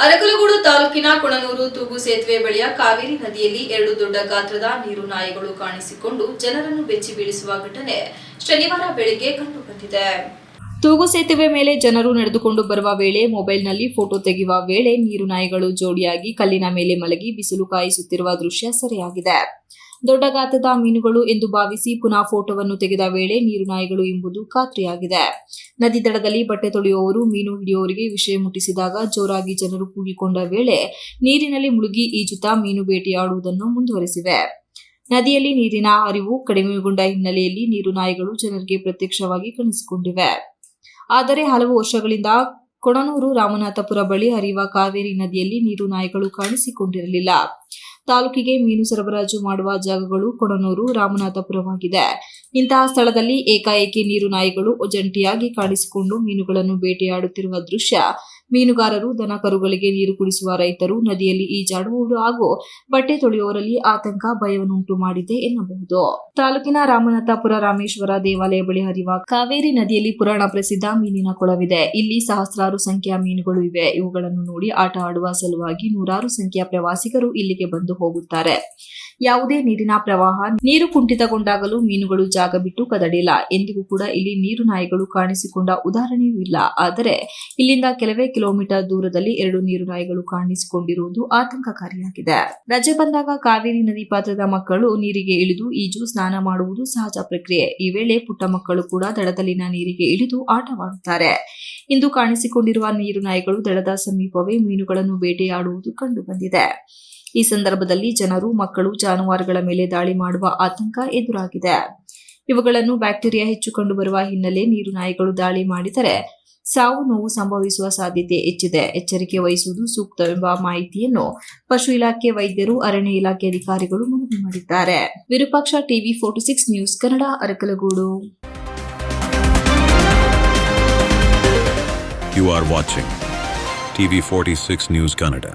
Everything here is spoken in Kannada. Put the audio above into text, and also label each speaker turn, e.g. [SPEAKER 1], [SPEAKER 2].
[SPEAKER 1] ಅರಕಲಗೂಡು ತಾಲೂಕಿನ ಕೊಣನೂರು ತೂಗು ಸೇತುವೆ ಬಳಿಯ ಕಾವೇರಿ ನದಿಯಲ್ಲಿ 2 ದೊಡ್ಡ ಗಾತ್ರದ ನೀರು ನಾಯಿಗಳು ಕಾಣಿಸಿಕೊಂಡು ಜನರನ್ನು ಬೆಚ್ಚಿ ಬೀಳಿಸುವ ಘಟನೆ ಶನಿವಾರ ಬೆಳಗ್ಗೆ ಕಂಡುಬಂದಿದೆ. ತೂಗು ಸೇತುವೆ ಮೇಲೆ ಜನರು ನಡೆದುಕೊಂಡು ಬರುವ ವೇಳೆ ಮೊಬೈಲ್ನಲ್ಲಿ ಫೋಟೋ ತೆಗೆಯುವ ವೇಳೆ ನೀರು ನಾಯಿಗಳು ಜೋಡಿಯಾಗಿ ಕಲ್ಲಿನ ಮೇಲೆ ಮಲಗಿ ಬಿಸಿಲು ಕಾಯಿಸುತ್ತಿರುವ ದೃಶ್ಯ ಸೆರೆಯಾಗಿದೆ. ದೊಡ್ಡ ಗಾತ್ರದ ಮೀನುಗಳು ಎಂದು ಭಾವಿಸಿ ಪುನಃ ಫೋಟೋವನ್ನು ತೆಗೆದ ವೇಳೆ ನೀರು ನಾಯಿಗಳು ಎಂಬುದು ಖಾತ್ರಿಯಾಗಿದೆ. ನದಿ ದಡದಲ್ಲಿ ಬಟ್ಟೆ ತೊಳೆಯುವವರು ಮೀನು ಹಿಡಿಯುವವರಿಗೆ ವಿಷಯ ಮುಟ್ಟಿಸಿದಾಗ ಜೋರಾಗಿ ಜನರು ಕೂಗಿಕೊಂಡ ವೇಳೆ ನೀರಿನಲ್ಲಿ ಮುಳುಗಿ ಈಜುತ್ತಾ ಮೀನು ಬೇಟೆಯಾಡುವುದನ್ನು ಮುಂದುವರೆಸಿವೆ. ನದಿಯಲ್ಲಿ ನೀರಿನ ಹರಿವು ಕಡಿಮೆಗೊಂಡ ಹಿನ್ನೆಲೆಯಲ್ಲಿ ನೀರು ನಾಯಿಗಳು ಜನರಿಗೆ ಪ್ರತ್ಯಕ್ಷವಾಗಿ ಕಾಣಿಸಿಕೊಂಡಿವೆ. ಆದರೆ ಹಲವು ವರ್ಷಗಳಿಂದ ಕೊಣನೂರು ರಾಮನಾಥಪುರ ಬಳಿ ಹರಿಯುವ ಕಾವೇರಿ ನದಿಯಲ್ಲಿ ನೀರು ನಾಯಿಗಳು ಕಾಣಿಸಿಕೊಂಡಿರಲಿಲ್ಲ. ತಾಲೂಕಿಗೆ ಮೀನು ಸರಬರಾಜು ಮಾಡುವ ಜಾಗಗಳು ಕೊಣನೂರು ರಾಮನಾಥಪುರವಾಗಿದೆ. ಇಂತಹ ಸ್ಥಳದಲ್ಲಿ ಏಕಾಏಕಿ ನೀರು ನಾಯಿಗಳು ಜಂಟಿಯಾಗಿ ಕಾಣಿಸಿಕೊಂಡು ಮೀನುಗಳನ್ನು ಬೇಟೆಯಾಡುತ್ತಿರುವ ದೃಶ್ಯ ಮೀನುಗಾರರು, ದನ ಕರುಗಳಿಗೆ ನೀರು ಕುಡಿಸುವ ರೈತರು, ನದಿಯಲ್ಲಿ ಈಜಾಡುವವರು ಹಾಗೂ ಬಟ್ಟೆ ತೊಳೆಯುವವರಲ್ಲಿ ಆತಂಕ, ಭಯವನ್ನುಂಟು ಮಾಡಿದೆ ಎನ್ನಬಹುದು. ತಾಲೂಕಿನ ರಾಮನಾಥಪುರ ರಾಮೇಶ್ವರ ದೇವಾಲಯ ಬಳಿ ಹರಿಯುವ ಕಾವೇರಿ ನದಿಯಲ್ಲಿ ಪುರಾಣ ಪ್ರಸಿದ್ಧ ಮೀನಿನ ಕೊಳವಿದೆ. ಇಲ್ಲಿ ಸಹಸ್ರಾರು ಸಂಖ್ಯೆಯ ಮೀನುಗಳು ಇವೆ. ಇವುಗಳನ್ನು ನೋಡಿ ಆಟ ಆಡುವ ಸಲುವಾಗಿ ನೂರಾರು ಸಂಖ್ಯೆಯ ಪ್ರವಾಸಿಗರು ಇಲ್ಲಿಗೆ ಬಂದು ಹೋಗುತ್ತಾರೆ. ಯಾವುದೇ ನೀರಿನ ಪ್ರವಾಹ, ನೀರು ಕುಂಠಿತಗೊಂಡಾಗಲೂ ಮೀನುಗಳು ಜಾಗ ಬಿಟ್ಟು ಕದಡಿಲ್ಲ. ಎಂದಿಗೂ ಕೂಡ ಇಲ್ಲಿ ನೀರು ನಾಯಿಗಳು ಕಾಣಿಸಿಕೊಂಡ ಉದಾಹರಣೆಯೂ ಇಲ್ಲ. ಆದರೆ ಇಲ್ಲಿಂದ ಕೆಲವೇ ಕಿಲೋಮೀಟರ್ ದೂರದಲ್ಲಿ 2 ನೀರು ನಾಯಿಗಳು ಕಾಣಿಸಿಕೊಂಡಿರುವುದು ಆತಂಕಕಾರಿಯಾಗಿದೆ. ರಜೆ ಬಂದಾಗ ಕಾವೇರಿ ನದಿ ಪಾತ್ರದ ಮಕ್ಕಳು ನೀರಿಗೆ ಇಳಿದು ಈಜು, ಸ್ನಾನ ಮಾಡುವುದು ಸಹಜ ಪ್ರಕ್ರಿಯೆ. ಈ ವೇಳೆ ಪುಟ್ಟ ಮಕ್ಕಳು ಕೂಡ ದಡದಲ್ಲಿನ ನೀರಿಗೆ ಇಳಿದು ಆಟವಾಡುತ್ತಾರೆ. ಇಂದು ಕಾಣಿಸಿಕೊಂಡಿರುವ ನೀರು ನಾಯಿಗಳು ದಡದ ಸಮೀಪವೇ ಮೀನುಗಳನ್ನು ಬೇಟೆಯಾಡುವುದು ಕಂಡುಬಂದಿದೆ. ಈ ಸಂದರ್ಭದಲ್ಲಿ ಜನರು, ಮಕ್ಕಳು ಜಾನುವಾರುಗಳ ಮೇಲೆ ದಾಳಿ ಮಾಡುವ ಆತಂಕ ಎದುರಾಗಿದೆ. ಇವುಗಳನ್ನು ಬ್ಯಾಕ್ಟೀರಿಯಾ ಹೆಚ್ಚು ಕಂಡುಬರುವ ಹಿನ್ನೆಲೆ ನೀರು ನಾಯಿಗಳು ದಾಳಿ ಮಾಡಿದರೆ ಸಾವು ನೋವು ಸಂಭವಿಸುವ ಸಾಧ್ಯತೆ ಹೆಚ್ಚಿದೆ. ಎಚ್ಚರಿಕೆ ವಹಿಸುವುದು ಸೂಕ್ತವೆಂಬ ಮಾಹಿತಿಯನ್ನು ಪಶು ಇಲಾಖೆ ವೈದ್ಯರು, ಅರಣ್ಯ ಇಲಾಖೆ ಅಧಿಕಾರಿಗಳು ಮನವಿ ಮಾಡಿದ್ದಾರೆ. Virupaksha, TV 46 news Kannada, Arakalagudu.
[SPEAKER 2] You are watching TV 46 News Kannada.